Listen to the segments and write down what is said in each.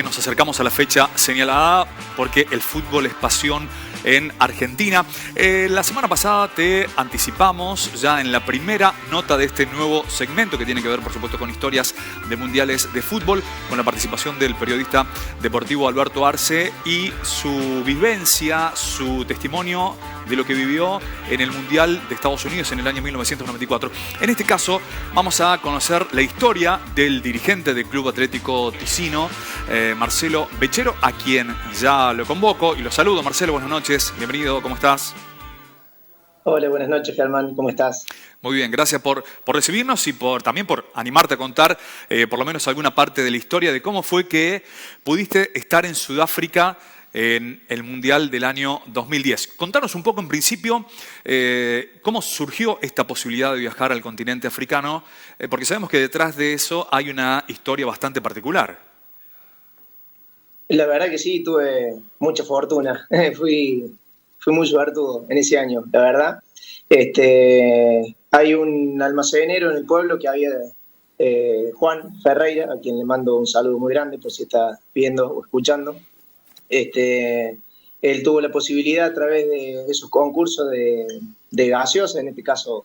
que nos acercamos a la fecha señalada porque el fútbol es pasión en Argentina. La semana pasada te anticipamos ya en la primera nota de este nuevo segmento que tiene que ver, por supuesto, con historias de mundiales de fútbol, con la participación del periodista deportivo Alberto Arce y su vivencia, su testimonio de lo que vivió en el Mundial de Estados Unidos en el año 1994. En este caso vamos a conocer la historia del dirigente del Club Atlético Ticino, Marcelo Becchero, a quien ya lo convoco y lo saludo. Marcelo, buenas noches, bienvenido, ¿cómo estás? Hola, buenas noches, Germán, ¿cómo estás? Muy bien, gracias por recibirnos y también por animarte a contar por lo menos alguna parte de la historia de cómo fue que pudiste estar en Sudáfrica en el Mundial del año 2010. Contanos un poco en principio cómo surgió esta posibilidad de viajar al continente africano, porque sabemos que detrás de eso hay una historia bastante particular. La verdad que sí, tuve mucha fortuna. Fui muy suertudo en ese año, la verdad. Hay un almacenero en el pueblo que había, Juan Ferreira, a quien le mando un saludo muy grande por si está viendo o escuchando. Él tuvo la posibilidad a través de esos concursos de gaseosa, en este caso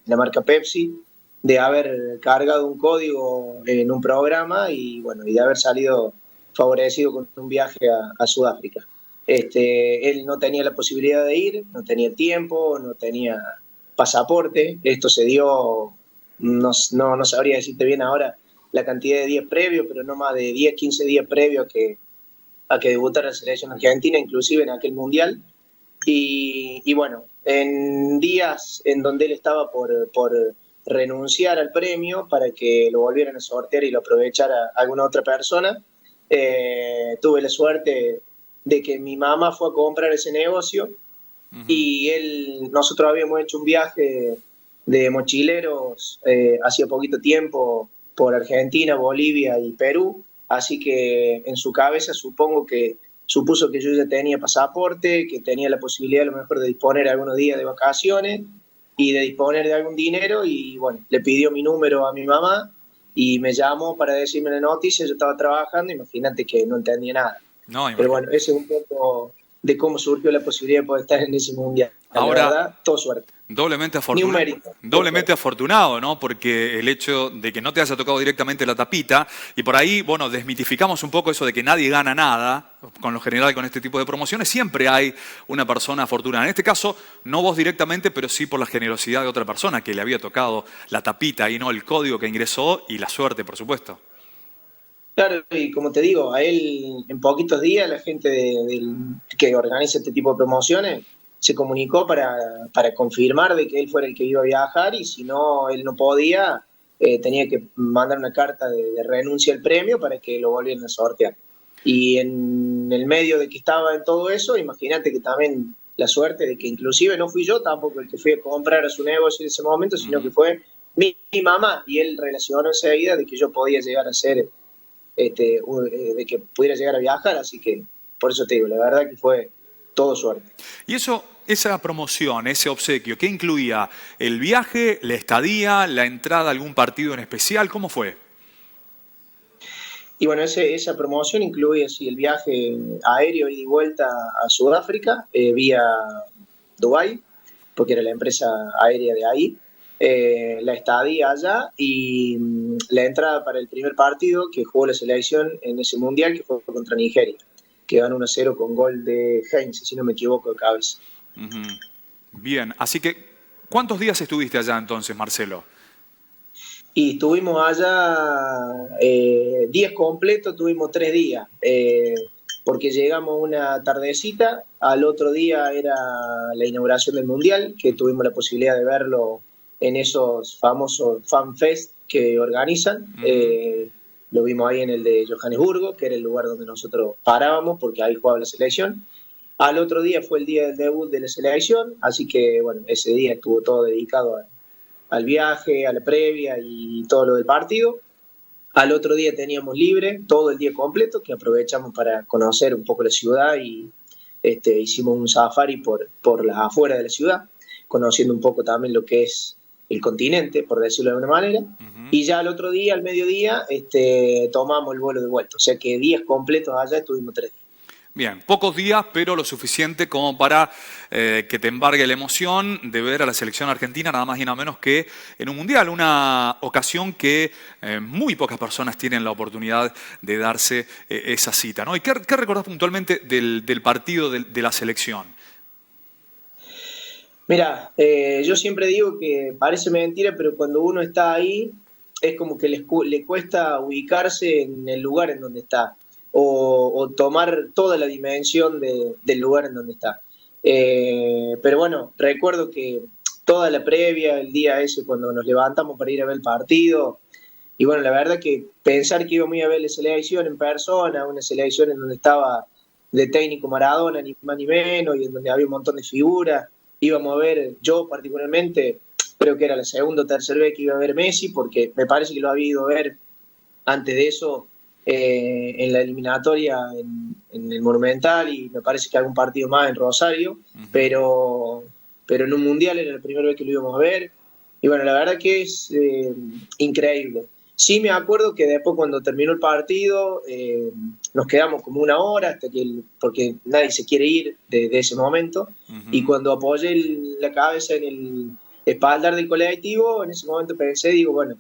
la marca Pepsi, de haber cargado un código en un programa y de haber salido favorecido con un viaje a Sudáfrica. Él no tenía la posibilidad de ir, no tenía tiempo, no tenía pasaporte. Esto se dio, no sabría decirte bien ahora la cantidad de días previos, pero no más de 10, 15 días previos a que debutara la selección argentina, inclusive en aquel mundial. Y bueno, en días en donde él estaba por renunciar al premio para que lo volvieran a sortear y lo aprovechara alguna otra persona, tuve la suerte de que mi mamá fue a comprar ese negocio. Y nosotros habíamos hecho un viaje de mochileros hacía poquito tiempo por Argentina, Bolivia y Perú, así que en su cabeza supuso que yo ya tenía pasaporte, que tenía la posibilidad a lo mejor de disponer algunos días de vacaciones y de disponer de algún dinero, y bueno, le pidió mi número a mi mamá y me llamó para decirme la noticia. Yo estaba trabajando, imagínate que no entendía nada. No, Pero bueno, ese es un poco de cómo surgió la posibilidad de poder estar en ese mundial. La ahora, verdad, todo suerte. doblemente Ni un afortunado, mérito. doblemente afortunado, ¿no? Porque el hecho de que no te haya tocado directamente la tapita, y por ahí, bueno, desmitificamos un poco eso de que nadie gana nada, con lo general con este tipo de promociones, siempre hay una persona afortunada. En este caso, no vos directamente, pero sí por la generosidad de otra persona que le había tocado la tapita y no el código que ingresó y la suerte, por supuesto. Claro, y como te digo, a él en poquitos días la gente que organiza este tipo de promociones se comunicó para confirmar de que él fuera el que iba a viajar, y si no, él no podía, tenía que mandar una carta de renuncia al premio para que lo volvieran a sortear. Y en el medio de que estaba en todo eso, imagínate que también la suerte de que inclusive no fui yo tampoco el que fui a comprar a su negocio en ese momento, sino que fue mi mamá, y él relacionó enseguida de que yo podía llegar a ser de que pudiera llegar a viajar, así que por eso te digo, la verdad que fue todo suerte. Y eso, esa promoción, ese obsequio, ¿qué incluía? ¿El viaje, la estadía, la entrada a algún partido en especial? ¿Cómo fue? Y bueno, esa promoción incluye así el viaje aéreo ida y vuelta a Sudáfrica, vía Dubái, porque era la empresa aérea de ahí, la estadía allá y la entrada para el primer partido que jugó la selección en ese mundial, que fue contra Nigeria, que ganó 1-0 con gol de Heinze, si no me equivoco, de cabeza. Bien, así que, ¿cuántos días estuviste allá entonces, Marcelo? Y estuvimos allá días completos, tuvimos 3 días, porque llegamos una tardecita, al otro día era la inauguración del Mundial, que tuvimos la posibilidad de verlo en esos famosos FanFest que organizan. Lo vimos ahí en el de Johannesburgo, que era el lugar donde nosotros parábamos, porque ahí jugaba la selección. Al otro día fue el día del debut de la selección, así que bueno, ese día estuvo todo dedicado al viaje, a la previa y todo lo del partido. Al otro día teníamos libre todo el día completo, que aprovechamos para conocer un poco la ciudad y hicimos un safari por las afueras de la ciudad, conociendo un poco también lo que es el continente, por decirlo de alguna manera, y ya al otro día, al mediodía, tomamos el vuelo de vuelta. O sea que días completos allá estuvimos 3 días. Bien, pocos días, pero lo suficiente como para que te embargue la emoción de ver a la selección argentina, nada más y nada menos que en un mundial, una ocasión que muy pocas personas tienen la oportunidad de darse esa cita, ¿no? ¿Y qué recordás puntualmente del partido de la selección? Mira, yo siempre digo que parece mentira, pero cuando uno está ahí, es como que le cuesta ubicarse en el lugar en donde está, o tomar toda la dimensión del lugar en donde está. Pero bueno, recuerdo que toda la previa, el día ese, cuando nos levantamos para ir a ver el partido, y bueno, la verdad que pensar que íbamos a ir a ver la selección en persona, una selección en donde estaba de técnico Maradona, ni más ni menos, y en donde había un montón de figuras, íbamos a ver, yo particularmente, creo que era la segunda o tercera vez que iba a ver Messi, porque me parece que lo había ido a ver antes de eso en la eliminatoria en el Monumental, y me parece que algún partido más en Rosario, pero en un mundial era la primera vez que lo íbamos a ver, y bueno, la verdad que es increíble. Sí me acuerdo que después cuando terminó el partido nos quedamos como una hora hasta porque nadie se quiere ir de ese momento, y cuando apoyé la cabeza en el espaldar del colectivo, en ese momento pensé, digo, bueno,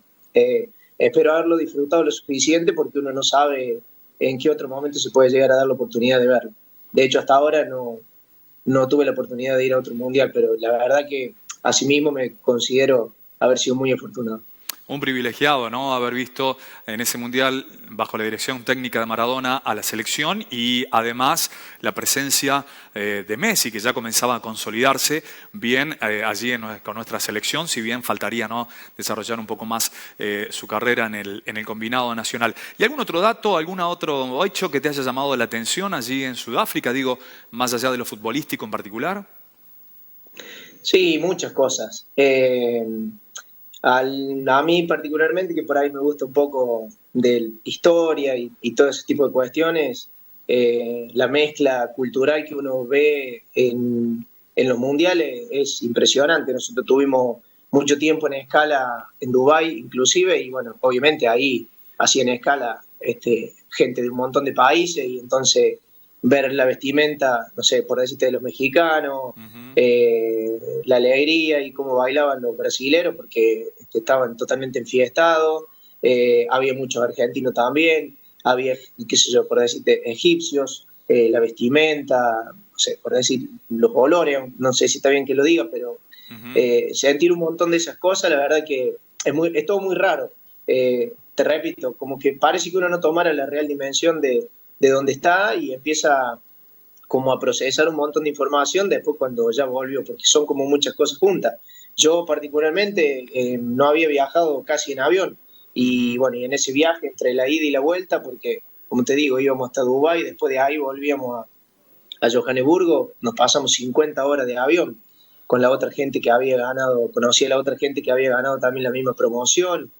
espero haberlo disfrutado lo suficiente porque uno no sabe en qué otro momento se puede llegar a dar la oportunidad de verlo. De hecho, hasta ahora no tuve la oportunidad de ir a otro mundial, pero la verdad que asimismo me considero haber sido muy afortunado. Un privilegiado, ¿no? Haber visto en ese mundial, bajo la dirección técnica de Maradona, a la selección y además la presencia de Messi, que ya comenzaba a consolidarse bien allí con nuestra selección, si bien faltaría, ¿no?, desarrollar un poco más su carrera en el combinado nacional. ¿Y algún otro dato, algún otro hecho que te haya llamado la atención allí en Sudáfrica, digo, más allá de lo futbolístico en particular? Sí, muchas cosas. A mí particularmente, que por ahí me gusta un poco de historia y todo ese tipo de cuestiones, la mezcla cultural que uno ve en los mundiales es impresionante. Nosotros tuvimos mucho tiempo en escala en Dubái inclusive, y bueno, obviamente ahí hacían escala gente de un montón de países, y entonces ver la vestimenta, no sé, por decirte, de los mexicanos, la alegría y cómo bailaban los brasileros, porque estaban totalmente enfiestados, había muchos argentinos también, había, qué sé yo, por decirte, egipcios, la vestimenta, no sé, por decir, los olores, no sé si está bien que lo diga, pero sentir un montón de esas cosas, la verdad que es todo muy raro. Te repito, como que parece que uno no tomara la real dimensión de dónde está y empieza como a procesar un montón de información después cuando ya volvió, porque son como muchas cosas juntas. Yo particularmente no había viajado casi en avión, y bueno, y en ese viaje entre la ida y la vuelta, porque como te digo, íbamos hasta Dubái, después de ahí volvíamos a Johannesburgo, nos pasamos 50 horas de avión con la otra gente que había ganado, conocí a la otra gente que había ganado también la misma promoción.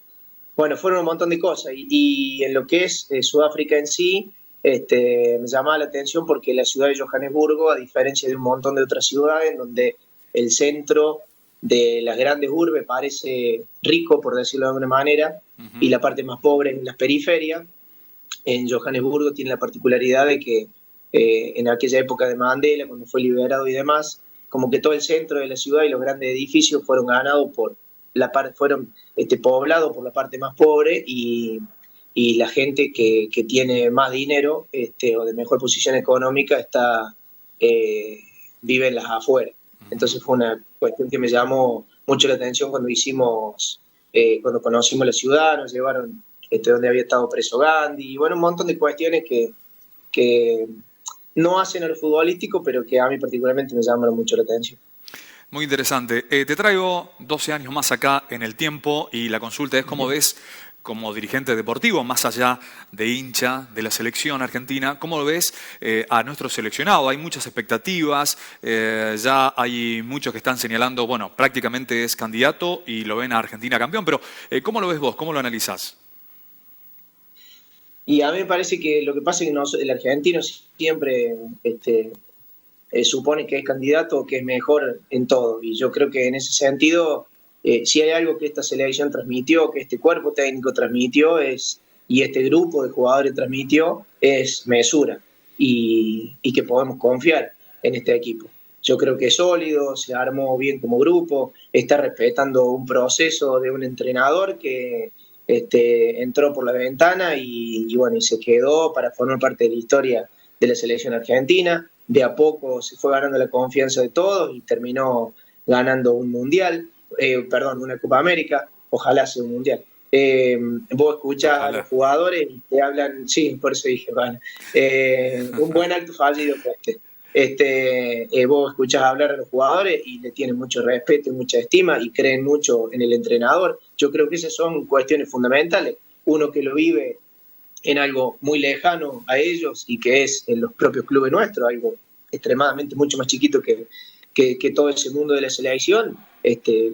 Bueno, fueron un montón de cosas, y en lo que es Sudáfrica en sí, me llamaba la atención porque la ciudad de Johannesburgo, a diferencia de un montón de otras ciudades, en donde el centro de las grandes urbes parece rico, por decirlo de alguna manera, y la parte más pobre en las periferias, en Johannesburgo tiene la particularidad de que en aquella época de Mandela, cuando fue liberado y demás, como que todo el centro de la ciudad y los grandes edificios fueron ganados por fueron poblados por la parte más pobre, y la gente que tiene más dinero o de mejor posición económica eh, vive en las afueras. Entonces fue una cuestión que me llamó mucho la atención cuando conocimos la ciudad, nos llevaron donde había estado preso Gandhi, y bueno, un montón de cuestiones que no hacen al futbolístico, pero que a mí particularmente me llamaron mucho la atención. Muy interesante. Te traigo 12 años más acá en el tiempo y la consulta es cómo ves como dirigente deportivo, más allá de hincha de la selección argentina, ¿cómo lo ves a nuestro seleccionado? Hay muchas expectativas, ya hay muchos que están señalando, bueno, prácticamente es candidato y lo ven a Argentina campeón, pero ¿cómo lo ves vos? ¿Cómo lo analizás? Y a mí me parece que lo que pasa es que el argentino siempre supone que es candidato o que es mejor en todo. Y yo creo que en ese sentido si hay algo que esta selección transmitió, que este cuerpo técnico transmitió, y este grupo de jugadores transmitió, es mesura y que podemos confiar en este equipo. Yo creo que es sólido, se armó bien como grupo, está respetando un proceso de un entrenador que entró por la ventana y bueno, y se quedó para formar parte de la historia de la selección argentina. De a poco se fue ganando la confianza de todos y terminó ganando un mundial, una Copa América, ojalá sea un mundial. Vos escuchás a los jugadores y te hablan, sí, por eso dije, bueno, un buen acto fallido fue vos escuchás hablar a los jugadores y le tienen mucho respeto y mucha estima y creen mucho en el entrenador. Yo creo que esas son cuestiones fundamentales. Uno que lo vive en algo muy lejano a ellos y que es en los propios clubes nuestros, algo extremadamente mucho más chiquito que todo ese mundo de la selección.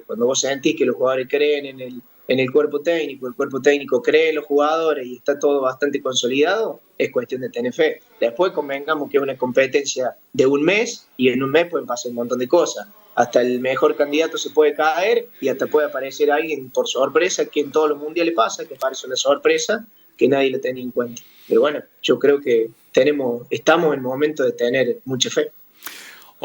Cuando vos sentís que los jugadores creen en el cuerpo técnico cree en los jugadores y está todo bastante consolidado, es cuestión de tener fe. Después convengamos que es una competencia de un mes y en un mes pueden pasar un montón de cosas. Hasta el mejor candidato se puede caer y hasta puede aparecer alguien por sorpresa, que en todos los mundiales pasa, que parece una sorpresa que nadie lo tenía en cuenta. Pero bueno, yo creo que estamos en el momento de tener mucha fe.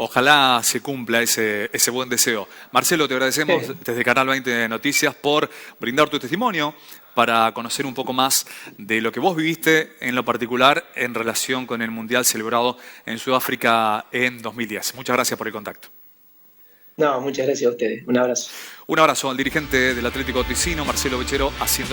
Ojalá se cumpla ese buen deseo. Marcelo, te agradecemos desde Canal 20 Noticias por brindar tu testimonio para conocer un poco más de lo que vos viviste en lo particular en relación con el Mundial celebrado en Sudáfrica en 2010. Muchas gracias por el contacto. No, muchas gracias a ustedes. Un abrazo. Un abrazo al dirigente del Atlético Ticino, Marcelo Becchero, haciendo